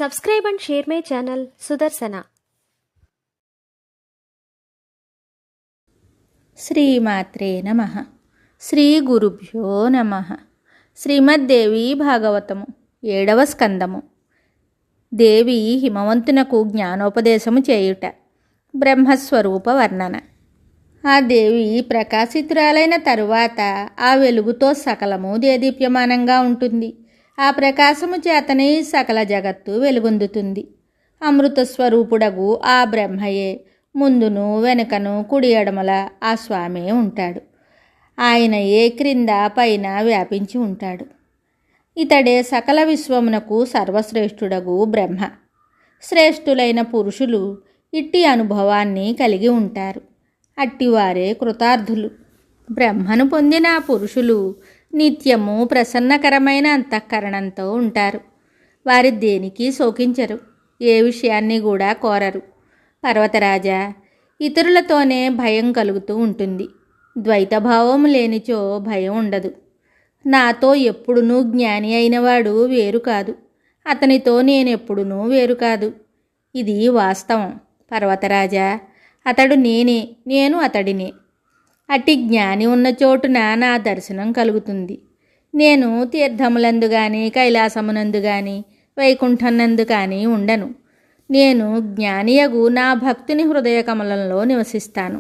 Subscribe and share my channel Sudarsana. శ్రీమాత్రే నమః. శ్రీ గురుభ్యో నమః. శ్రీమద్దేవి భాగవతము 7వ స్కందము. దేవి హిమవంతునకు జ్ఞానోపదేశము చేయుట. బ్రహ్మస్వరూప వర్ణన. ఆ దేవి ప్రకాశితురాలైన తరువాత ఆ వెలుగుతో సకలము దేదీప్యమానంగా ఉంటుంది. ఆ ప్రకాశము చేతనే సకల జగత్తు వెలుగొందుతుంది. అమృత స్వరూపుడగు ఆ బ్రహ్మయే ముందును వెనుకను కుడి ఎడమల ఆ స్వామే ఉంటాడు. ఆయన ఏ క్రింద పైన వ్యాపించి ఉంటాడు. ఇతడే సకల విశ్వమునకు సర్వశ్రేష్ఠుడగు బ్రహ్మ. శ్రేష్ఠులైన పురుషులు ఇట్టి అనుభవాన్ని కలిగి ఉంటారు. అట్టివారే కృతార్థులు. బ్రహ్మను పొందిన పురుషులు నిత్యము ప్రసన్నకరమైన అంతఃకరణంతో ఉంటారు. వారి దేనికి శోకించరు, ఏ విషయాన్ని కూడా కోరరు. పర్వతరాజా, ఇతరులతోనే భయం కలుగుతూ ఉంటుంది. ద్వైతభావం లేనిచో భయం ఉండదు. నాతో ఎప్పుడునూ జ్ఞాని అయినవాడు వేరు కాదు, అతనితో నేనెప్పుడునూ వేరు కాదు. ఇది వాస్తవం. పర్వతరాజా, అతడు నేనే, నేను అతడినే. అట్టి జ్ఞాని ఉన్న చోటున నా దర్శనం కలుగుతుంది. నేను తీర్థములందు కానీ కైలాసమునందు కానీ వైకుంఠనందు కానీ ఉండను. నేను జ్ఞానియగు నా భక్తుని హృదయ కమలంలో నివసిస్తాను.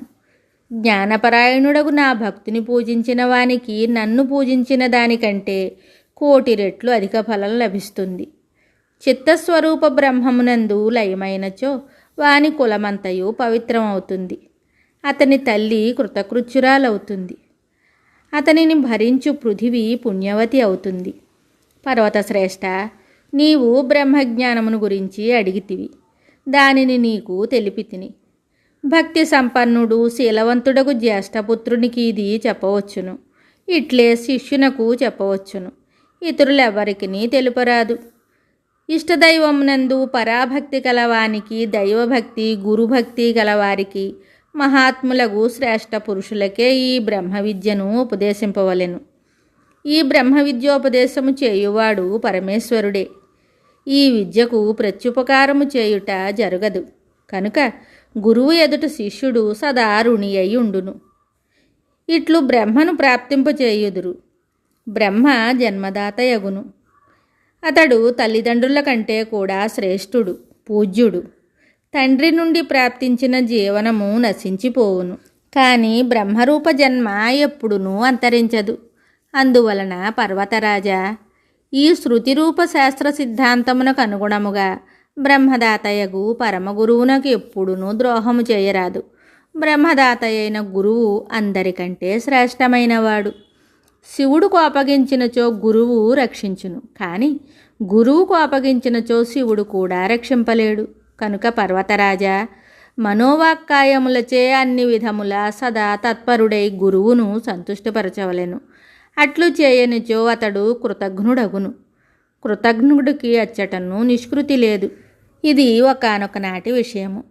జ్ఞానపరాయణుడగు నా భక్తుని పూజించిన వానికి నన్ను పూజించిన దానికంటే 1,000,000 రెట్లు అధిక ఫలం లభిస్తుంది. చిత్తస్వరూప బ్రహ్మమునందు లయమైనచో వాని కులమంతయు పవిత్రమవుతుంది. అతని తల్లి కృతకృత్యురాలవుతుంది. అతనిని భరించు పృథివీ పుణ్యవతి అవుతుంది. పర్వతశ్రేష్ఠ, నీవు బ్రహ్మజ్ఞానమును గురించి అడిగితివి. దానిని నీకు తెలిపితిని. భక్తి సంపన్నుడు శీలవంతుడకు జ్యేష్ఠపుత్రునికి ఇది చెప్పవచ్చును. ఇట్లే శిష్యునకు చెప్పవచ్చును. ఇతరులెవరికిని తెలుపరాదు. ఇష్టదైవమునందు పరాభక్తి కలవానికి, దైవభక్తి గురుభక్తి గలవారికి, మహాత్ములకు శ్రేష్ఠ పురుషులకే ఈ బ్రహ్మ విద్యను ఉపదేశింపవలెను. ఈ బ్రహ్మ విద్యోపదేశము చేయువాడు పరమేశ్వరుడే. ఈ విద్యకు ప్రత్యుపకారము చేయుట జరగదు. కనుక గురువు ఎదుట శిష్యుడు సదా రుణి అయి ఉండును. ఇట్లు బ్రహ్మను ప్రాప్తింపచేయుదురు. బ్రహ్మ జన్మదాతయగును. అతడు తల్లిదండ్రుల కంటే కూడా శ్రేష్ఠుడు, పూజ్యుడు. తండ్రి నుండి ప్రాప్తించిన జీవనము నశించిపోవును. కానీ బ్రహ్మరూప జన్మ ఎప్పుడునూ అంతరించదు. అందువలన పర్వతరాజా, ఈ శృతిరూప శాస్త్ర సిద్ధాంతమునకు అనుగుణముగా బ్రహ్మదాతయగు పరమగురువునకు ఎప్పుడునూ ద్రోహము చేయరాదు. బ్రహ్మదాతయైన గురువు అందరికంటే శ్రేష్టమైనవాడు. శివుడుకు అప్పగించినచో గురువు రక్షించును, కానీ గురువుకు అప్పగించినచో శివుడు కూడా రక్షింపలేడు. కనుక పర్వతరాజా, మనోవాక్కాయములచే అన్ని విధముల సదా తత్పరుడై గురువును సంతుష్టపరచవలెను. అట్లు చేయనిచో అతడు కృతజ్ఞుడగును. కృతజ్ఞుడికి అచ్చటను నిష్కృతి లేదు. ఇది ఒకానొక నాటి విషయము.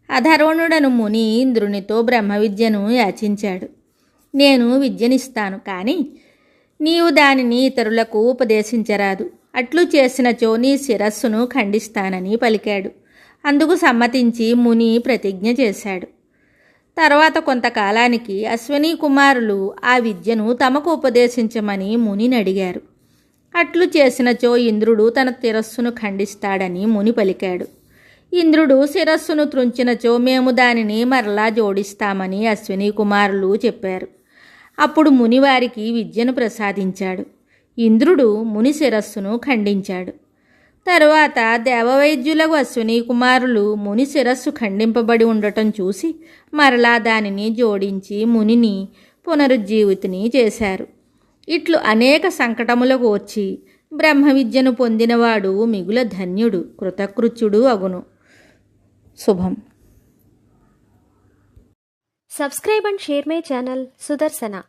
అధర్వణుడను ముని ఇంద్రునితో బ్రహ్మ విద్యను యాచించాడు. నేను విద్యనిస్తాను, కానీ నీవు దానిని ఇతరులకు ఉపదేశించరాదు. అట్లు చేసినచో నీ శిరస్సును ఖండిస్తానని పలికాడు. అందుకు సమ్మతించి ముని ప్రతిజ్ఞ చేశాడు. తర్వాత కొంతకాలానికి అశ్విని కుమారులు ఆ విద్యను తమకు ఉపదేశించమని మునిని అడిగారు. అట్లు చేసినచో ఇంద్రుడు తన శిరస్సును ఖండిస్తాడని ముని పలికాడు. ఇంద్రుడు శిరస్సును త్రుంచినచో మేము దానిని మరలా జోడిస్తామని అశ్విని కుమారులు చెప్పారు. అప్పుడు ముని వారికి విద్యను ప్రసాదించాడు. ఇంద్రుడు ముని శిరస్సును ఖండించాడు. తరువాత దేవవైద్యులకు అశ్విని కుమారులు ముని శిరస్సు ఖండింపబడి ఉండటం చూసి మరలా దానిని జోడించి మునిని పునరుజ్జీవితుని చేశారు. ఇట్లు అనేక సంకటములకు వచ్చి బ్రహ్మ విద్యను పొందినవాడు మిగుల ధన్యుడు, కృతకృత్యుడు అగును. శుభం. Subscribe and share my channel Sudarsana.